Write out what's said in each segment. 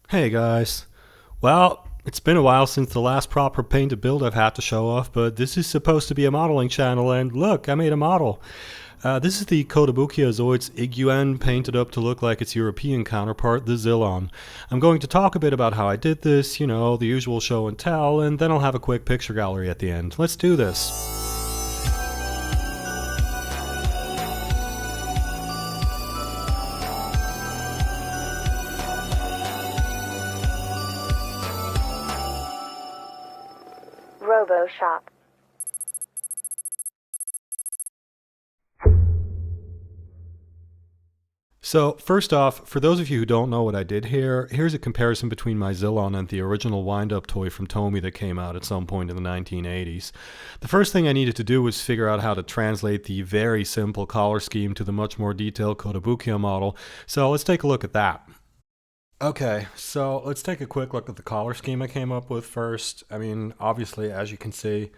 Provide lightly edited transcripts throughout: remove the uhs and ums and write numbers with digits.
Hey guys. Well, it's been a while since the last proper painted build I've had to show off, but this is supposed to be a modeling channel, and look, I made a model. This is the Kotobukiya Zoids Iguan painted up to look like its European counterpart, the Zillon. I'm going to talk a bit about how I did this, the usual show and tell, and then I'll have a quick picture gallery at the end. Let's do this. Robo Shop. So, first off, for those of you who don't know what I did here, here's a comparison between my Zillon and the original wind-up toy from Tomy that came out at some point in the 1980s. The first thing I needed to do was figure out how to translate the very simple collar scheme to the much more detailed Kotobukiya model, so let's take a look at that. Okay, so let's take a quick look at the collar scheme I came up with first. I mean, obviously, as you can see,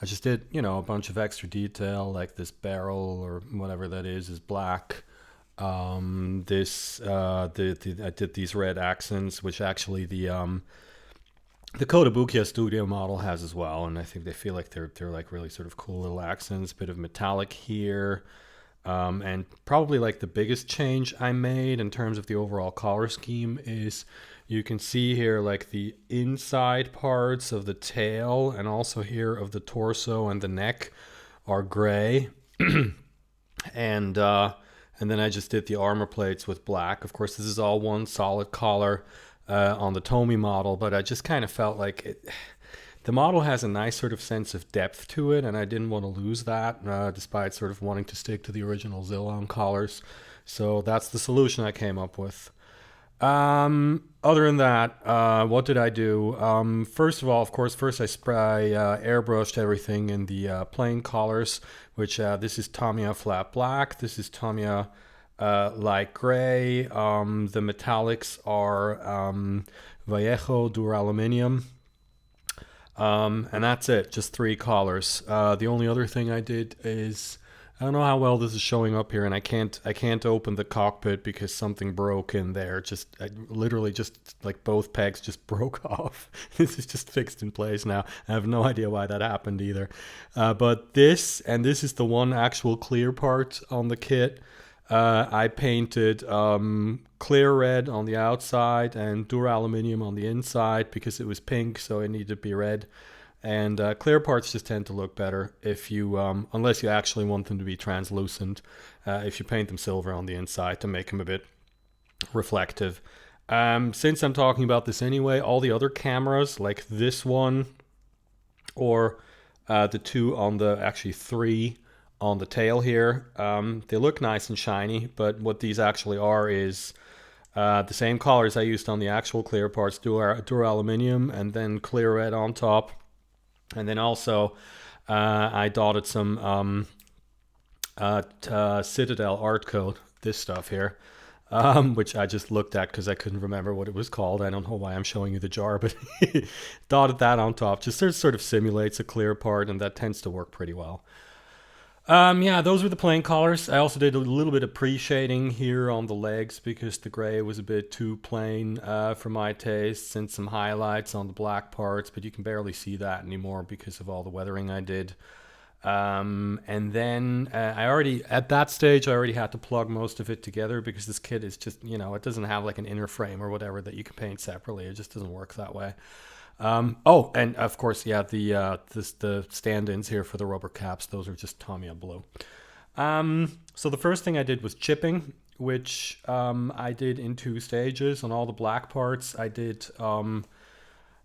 I just did, a bunch of extra detail, like this barrel or whatever that is black. I did these red accents, which actually the Kotobukiya Studio model has as well, and I think they feel like they're like really sort of cool little accents. Bit of metallic here, and probably like the biggest change I made in terms of the overall color scheme is you can see here like the inside parts of the tail and also here of the torso and the neck are gray, and then I just did the armor plates with black. Of course, this is all one solid collar on the Tomy model, but I just kind of felt like the model has a nice sort of sense of depth to it, and I didn't want to lose that, despite sort of wanting to stick to the original Zillon collars. So that's the solution I came up with. Other than that, what did I do? First of all, of course, first I airbrushed everything in the plain collars, which this is Tamiya flat black, this is Tamiya light gray. The metallics are Vallejo Duraluminium. And that's it, just three collars. The only other thing I did is I don't know how well this is showing up here, and I can't open the cockpit because something broke in there. Literally just like both pegs just broke off. This is just fixed in place now. I have no idea why that happened either. But this is the one actual clear part on the kit. I painted clear red on the outside and duraluminium on the inside because it was pink, so it needed to be red. And clear parts just tend to look better if you, unless you actually want them to be translucent, if you paint them silver on the inside to make them a bit reflective. Since I'm talking about this anyway, all the other cameras, like this one, or the two on the, actually three on the tail here, they look nice and shiny, but what these actually are is the same colors I used on the actual clear parts, duraluminium, and then clear red on top. And then also, I dotted some Citadel Art Coat, this stuff here, which I just looked at because I couldn't remember what it was called. I don't know why I'm showing you the jar, but dotted that on top. Just sort of simulates a clear part, and that tends to work pretty well. Yeah, those were the plain colors. I also did a little bit of pre-shading here on the legs because the gray was a bit too plain for my tastes, and some highlights on the black parts, but you can barely see that anymore because of all the weathering I did. And then at that stage, I already had to plug most of it together because this kit is just, it doesn't have like an inner frame or whatever that you can paint separately. It just doesn't work that way. And of course, yeah, the stand-ins here for the rubber caps, those are just Tamiya blue. So the first thing I did was chipping, which I did in two stages. On all the black parts, I did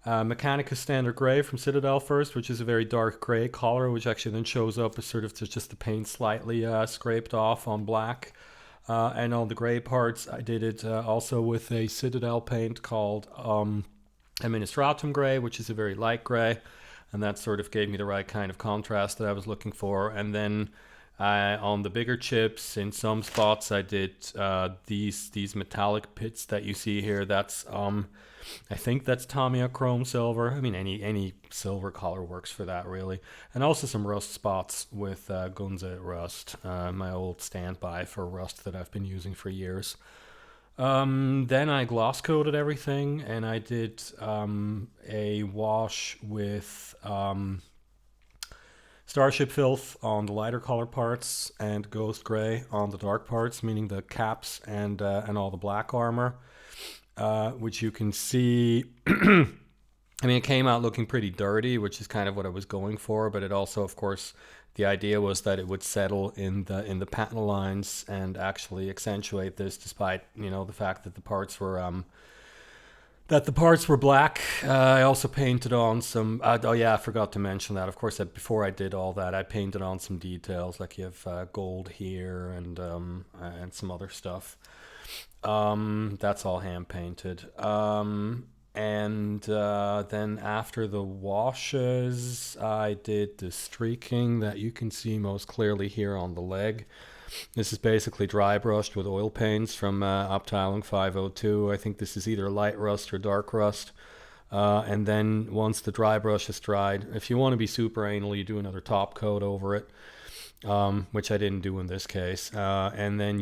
Mechanica Standard Gray from Citadel first, which is a very dark gray color, which actually then shows up as sort of just the paint slightly scraped off on black. And on the gray parts, I did it also with a Citadel paint called Administratum Gray, which is a very light gray, and that sort of gave me the right kind of contrast that I was looking for. And then on the bigger chips, in some spots, I did these metallic pits that you see here. That's I think that's Tamiya Chrome Silver. I mean, any silver color works for that, really. And also some rust spots with Gunze Rust, my old standby for rust that I've been using for years. Then I gloss coated everything, and I did a wash with Starship Filth on the lighter color parts and Ghost Gray on the dark parts, meaning the caps and all the black armor, which you can see. I mean, it came out looking pretty dirty, which is kind of what I was going for, but it also, of course, the idea was that it would settle in the panel lines and actually accentuate this, despite the fact that the parts were black. I also painted on some. Oh yeah, I forgot to mention that. Of course, before I did all that, I painted on some details, like you have gold here and some other stuff. That's all hand painted. And then after the washes, I did the streaking that you can see most clearly here on the leg. This is basically dry brushed with oil paints from Uptiling 502. I think this is either light rust or dark rust. And then once the dry brush is dried, if you want to be super anal, you do another top coat over it. Which I didn't do in this case. And then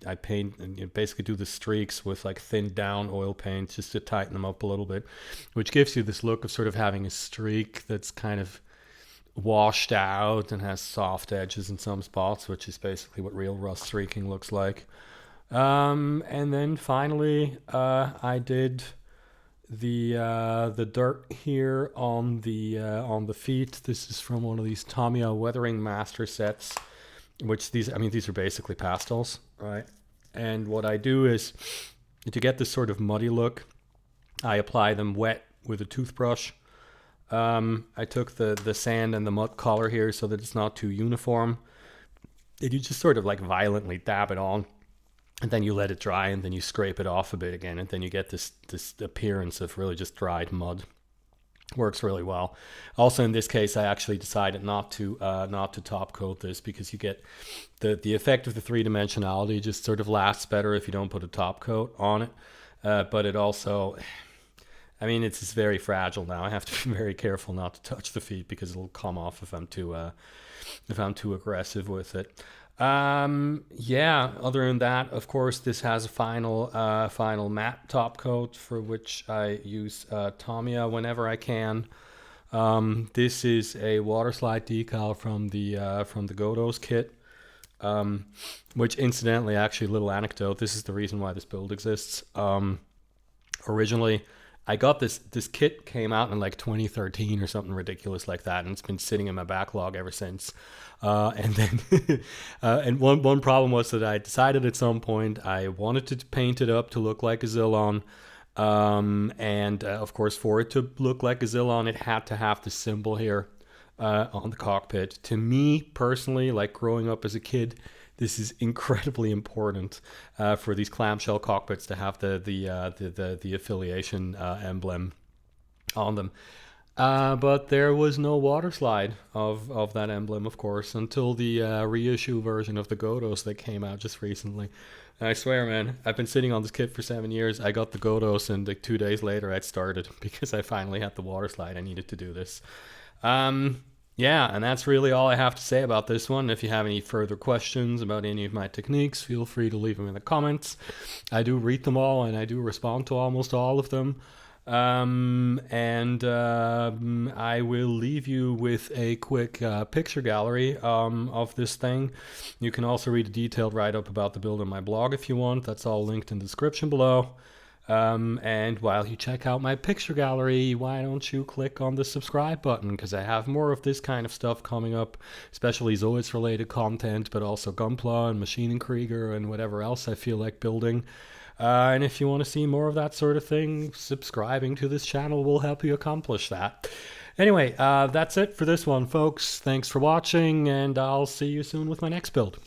I paint and you basically do the streaks with like thinned down oil paint just to tighten them up a little bit, which gives you this look of sort of having a streak that's kind of washed out and has soft edges in some spots, which is basically what real rust streaking looks like. And then finally, I did the dirt here on the feet. This is from one of these Tamiya Weathering Master sets, which these are basically pastels, right? And what I do is, to get this sort of muddy look, I apply them wet with a toothbrush. I took the sand and the mud color here so that it's not too uniform. And you just sort of like violently dab it on, and then you let it dry, and then you scrape it off a bit again, and then you get this appearance of really just dried mud. Works really well. Also, in this case, I actually decided not to top coat this, because you get the effect of the three-dimensionality just sort of lasts better if you don't put a top coat on it. But it also, I mean, it's very fragile now. I have to be very careful not to touch the feet, because it'll come off if I'm too aggressive with it. Yeah, other than that, of course, this has a final matte top coat, for which I use Tamiya whenever I can. This is a water slide decal from the Godos kit, which incidentally, actually, little anecdote, this is the reason why this build exists. Originally, I got this kit came out in like 2013 or something ridiculous like that, and it's been sitting in my backlog ever since. And then and one problem was that I decided at some point I wanted to paint it up to look like a Zillon. And of course, for it to look like a Zillon, it had to have the symbol here on the cockpit. To me personally, like growing up as a kid, this is incredibly important for these clamshell cockpits to have the affiliation emblem on them. But there was no water slide of that emblem, of course, until the reissue version of the Godos that came out just recently. And I swear, man, I've been sitting on this kit for 7 years. I got the Godos, and like 2 days later I'd started, because I finally had the water slide. I needed to do this. Yeah, and that's really all I have to say about this one. If you have any further questions about any of my techniques, feel free to leave them in the comments. I do read them all, and I do respond to almost all of them. I will leave you with a quick picture gallery of this thing. You can also read a detailed write-up about the build on my blog if you want. That's all linked in the description below. And while you check out my picture gallery, why don't you click on the subscribe button, because I have more of this kind of stuff coming up, especially Zoids related content, but also Gunpla and Machining Krieger and whatever else I feel like building. And if you want to see more of that sort of thing, subscribing to this channel will help you accomplish that. Anyway, that's it for this one, folks. Thanks for watching, and I'll see you soon with my next build.